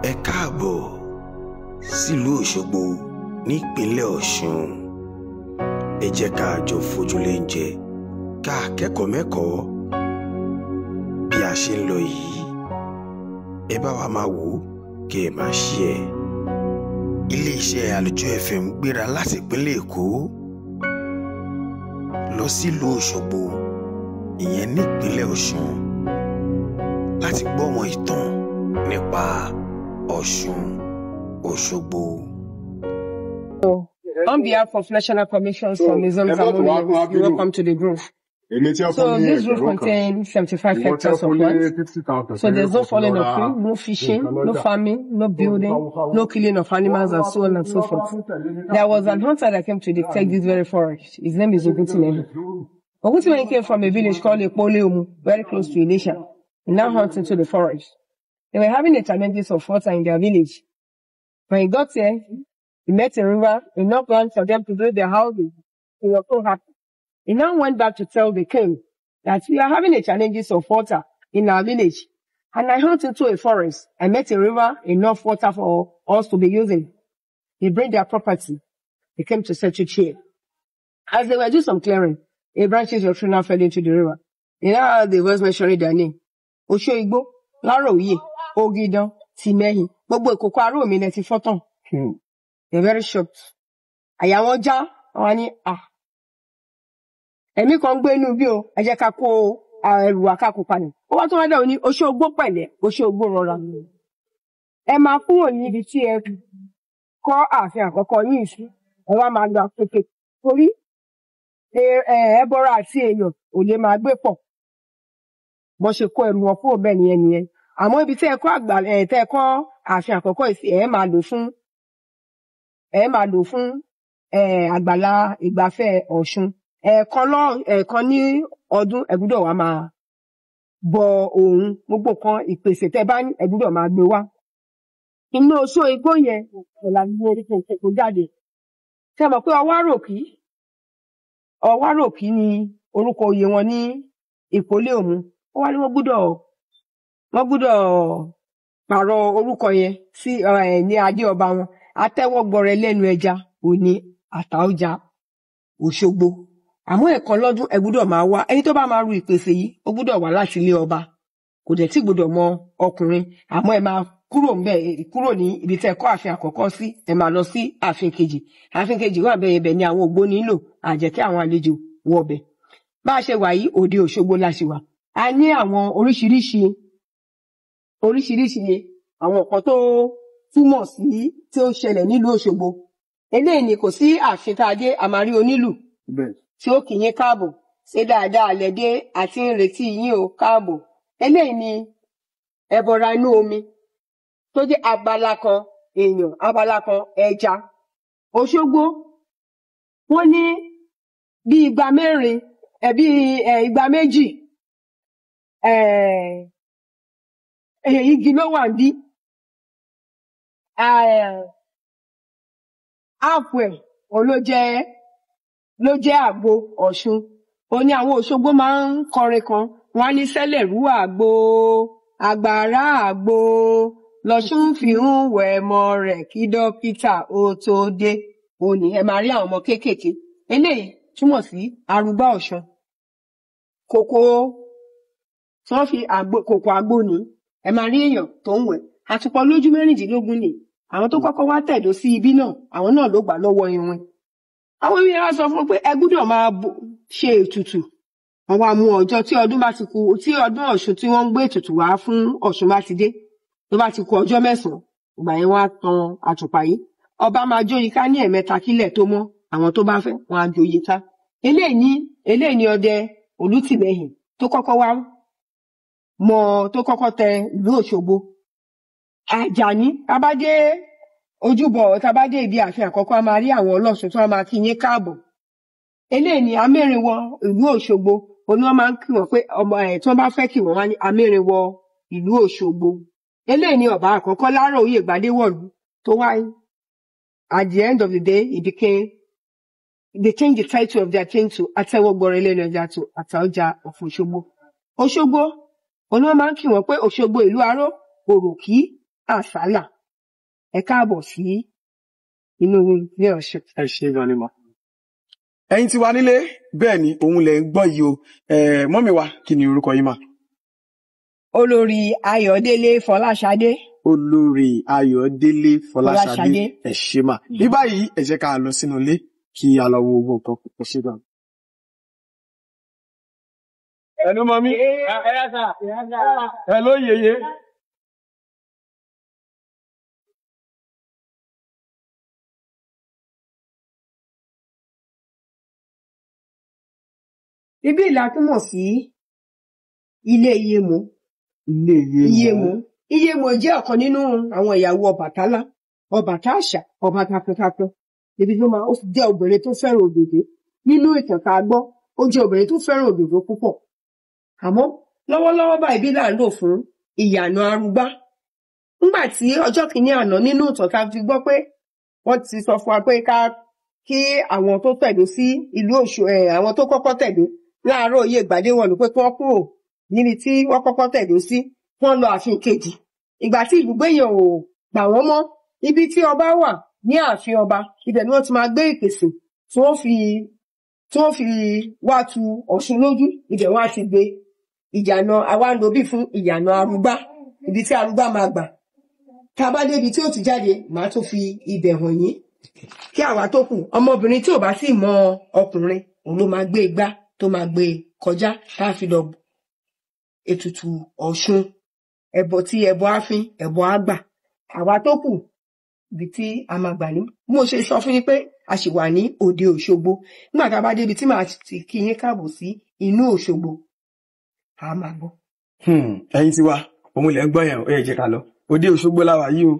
Ẹ káàbọ̀ sílùú Òṣogbo nípínlẹ̀ Ọ̀ṣun. Ẹ jẹ́ ká jọ fojúléńjẹ ká kẹ́kọ̀ọ́ mẹ́kọ̀ọ́ bí a ṣe ń lọ yìí. Ẹ bá wa máa wò ó kí ẹ máa ṣí ẹ. Ilé-iṣẹ́ Àlùjọ FM gbéra láti ìpínlẹ̀ Èkó lọ sílùú Òṣogbo, ìyẹn nípínlẹ̀ Ọ̀ṣun, láti gbọ́ àwọn ìtàn nípa Ọ̀ṣun Òṣogbo. On behalf of National Commission for Museums and Monuments, you welcome to the group. So this group contains 75 hectares of land. So there's no falling of tree, no fishing, no farming, no building, no killing of animals, and so on and so forth. There was an hunter that came to detect this very forest. His name is Oguntimehi. Oguntimehi came from a village called Ekpoleumu, very close to Ilesha. He now hunts into the forest. They were having the challenges of water in their village. When he got there, he met a river, enough land for them to build their houses. He was so happy. He now went back to tell the king that we are having the challenges of water in our village. And I hunt into a forest. I met a river, enough water for us to be using. They bring their property. They came to settle here. As they were doing some clearing, a branches of tree now fell into the river. You know how they was mentioning their name. Oshoigbo, Laroye, Ogidan, Timehi. Gbogbo ìkòkò aró mi lẹ ti fọ́ tán. They're very shocked. Àyà wọn já, wọ́n ní, ẹ̀mí kan gbé inú bí o, ẹ jẹ́ ká kó ẹrù wa ká kó padà. Ó wá tó wá dáhùn ní Òṣogbo pẹ̀lẹ́, Òṣogbo rọra. Ẹ máa kúrò níbi tí ẹ kọ́ ààfin àkọ́kọ́ yín sí. Ẹ wá máa lọ àpèkè. Torí ẹbọra àti èèyàn ò lè máa gbé pọ̀. Bó ṣe kó ẹrù wọn kúrò bẹ́ẹ̀ nìyẹn. Àmọ́ ibi tí ẹ kọ́ ààfin àkọ́kọ́ yìí sí, ẹ máa lò fún àgbàlá ìgbafẹ́ Ọ̀ṣun. Ẹ̀ẹ̀kan ní ọdún ẹ gbọ́dọ̀ wá máa bọ òun, gbogbo kan ìpèsè tẹ́ bá ní ẹ gbọ́dọ̀ máa gbé wá. Inú oṣó igbó yẹn ọ̀la ní oríkèé kò jáde. Ṣé mọ̀ pé Ọwáròkí ni orúkọ oyè wọn ní Ìpoleumu. Ó wá ní wọ́n gbọ́dọ̀ pààrọ̀ orúkọ yẹn sí ní adé ọba wọn. Atẹ́wọ́gbọrẹ lẹ́nu ẹja òní Àtaọ́ja Òṣogbo. Àmọ́ ẹ̀kan lọ́dún ẹ gbọ́dọ̀ máa wá. Ẹni tó bá máa ru ìpèsè yìí ó gbọ́dọ̀ wá láti ilé ọba. Kò dẹ̀ tí gbọ́dọ̀ mọ ọkùnrin. Àmọ́ ẹ máa kúrò ní ibi tẹ́ kọ́ ààfin àkọ́kọ́ sí. Ẹ máa lọ sí ààfin kejì. Ààfin kejì wà bẹ́ẹ̀ ibẹ̀ ni àwọn ògbóni lò àjẹ́ kí àwọn àlejò wọ ọbẹ̀. Bá a ṣe wà yìí, òde Òṣogbo la ṣe wà. A ní àwọn oríṣiríṣi àwọn nǹkan tó túmọ̀ sí tí ó ṣẹlẹ̀ nílùú Òṣogbo. Eléyìí ni kò sí ààfin tá a dé a máa rí onílù tí ó kì yín káàbọ̀, ṣé dáadáa lẹ́dé àti ń retí yín o káàbọ̀. Eléyìí ni ẹbọra inú omi tó jẹ́ abala kan èèyàn, abala kan ẹja. Òṣogbo wọ́n ní bí igba méjì igi ló wà ń bí. Áàpù ẹ̀ ló jẹ́ àgbo Ọ̀ṣun. Ó ní àwọn Òṣogbo máa ń kọrin kan, wọ́n á ní sẹ́lẹ̀rú àgbo, àgbàrá àgbo, l'Ọ̀ṣun fi ń wẹ̀ ẹmọ rẹ̀ kí dókítà ó tó dé. Ó ní ẹ máa rí àwọn ọmọ kéékèèké. Eléyìí túmọ̀ sí arúgbá Ọ̀ṣun. Kòkò tí wọ́n fi kòkò àgbo ní, ẹ máa rí èèyàn tó ń wẹ̀. Àtùpọ̀ lójú 16 ni. Àwọn tó kọ́kọ́ wá tẹ̀dó sí ibi náà, àwọn náà ló gbà lọ́wọ́ iwin. Àwọn ìwé wa sọ fún pé ẹ gbọ́dọ̀ máa ṣe ètùtù. Wọ́n wá mú ọjọ́ tí ọdún bá ti kù, tí ọdún Ọ̀ṣun tí wọ́n ń gbé ètùtù wá fún Ọ̀ṣun bá ti dé. Tó bá ti kù ọjọ́ 9, ìgbà yẹn wọ́n á tan àtùpà yìí. Ọba máa jó yíká ní ẹ̀mẹ́ta kílẹ̀ tó mọ́. Àwọn tó bá fẹ́ wọ́n á jó yíká. Eléyìí ni ọdẹ Olútìmẹ́hì tó kọ́kọ́ tẹ ìlú Òṣogbo. Àjàní tabadé ojúbọ tabadé ibi ààfin àkọ́kọ́ a máa rí àwọn ọlọ́ṣun tí wọ́n máa kí yín káàbọ̀. Eléyìí ni amẹ́rinwọ ìlú Òṣogbo. Oní wọ́n máa ń kí wọn pé ọmọ tí wọ́n bá fẹ́ kí wọ́n wá ní amẹ́rinwọ ìlú Òṣogbo. Eléyìí ni ọba àkọ́kọ́ Láróyè Gbadéwọ̀lú tó wáyé. At the end of the day, they changed the title of their king to Atẹ́wọ́gbọrẹ lẹ́nu ẹja to Àtaọ́ja of Òṣogbo. Òṣogbo, oní wọ́n máa ń kí wọn pé Òṣogbo ìlú aró, òròkì, àsálà. ẹ káàbọ̀ sí inú ilé Ọ̀ṣun. Ẹ ṣé gan ni mà. Ẹ̀yin tí wà nílé bẹ́ẹ̀ ni òun lẹ ń gbọ́ yìí o. Mọ́mì wa kí ni orúkọ yín mà? Olórí Ayọ̀délé Fọláṣadé. Olórí Ayọ̀délé Fọláṣadé. Ẹ ṣé mà. Ní báyìí ẹ jẹ́ ká lọ sínú ilé kí a lọ wo owó nǹkan kò ṣe gan. Hello mọ́mí. Hello yèyé. Ibi ìlà túmọ̀ sí ilé Iyèmó. Ilé Iyèmó. Iyèmó jẹ́ ọ̀kan nínú àwọn ìyàwó Ọbàtálá. Ọbàtáṣà, ọba takuntakun. Ibi tó máa ó jẹ́ obìnrin tó fẹ́ràn òdòdó. Nínú ìtàn tá a gbọ́, ó jẹ́ obìnrin tó fẹ́ràn òdòdó púpọ̀. Àmọ́ lọ́wọ́lọ́wọ́ báyìí bí là ń lò fún ìyànà Arúgbá. Nígbà tí ọjọ́ kìíní àná nínú ìtàn tá a fi gbọ́ pé wọ́n ti sọ fún wa pé kí àwọn tó tẹ̀dó sí ìlú Ọ̀ṣun àwọn tó kọ́kọ́ tẹ̀dó láàárọ̀ Oyè Ìgbàdéwọ̀lú pé kí wọ́n kúrò níbi tí wọ́n kọ́kọ́ tẹ̀dó sí wọ́n lọ ààfin kejì. Ìgbà tí ibùgbé yẹn ò gbà wọ́n mọ́ ibi tí ọba wà ní ààfin ọba ibẹ̀ ni wọ́n ti máa gbé ìpèsè tí wọ́n fi wá tu Ọ̀ṣun lójú ibẹ̀ wọ́n á ti gbé ìyànà awánlóbí fún ìyànà Arúgbá ibi tí Arúgbá máa gbà. Tá a bá débi tí ó ti jáde màá tún fi ibẹ̀ hàn yín kí àwa tó kù ọmọbìnrin tí ò bá sì mọ ọkùnrin òun ló máa gbé igbá tó máa gbé kọjá tá a fi lọ ètùtù Ọ̀ṣun ẹbọ tí ẹbọ àfin ẹbọ àgbà àwa tó kù ibi tí a máa gbà ní. Mo ṣe sọ fún yín pé a sì wà ní Òde Òṣogbo nígbà tá a bá débi tí màá ti kí yín káàbọ̀ sí inú Òṣogbo a máa gbọ́. Ẹ̀yin tí wà òun lẹ ń gbọ́ yẹn ó yẹ jẹ́ ká lọ Òde Òṣogbo la wà yìí o.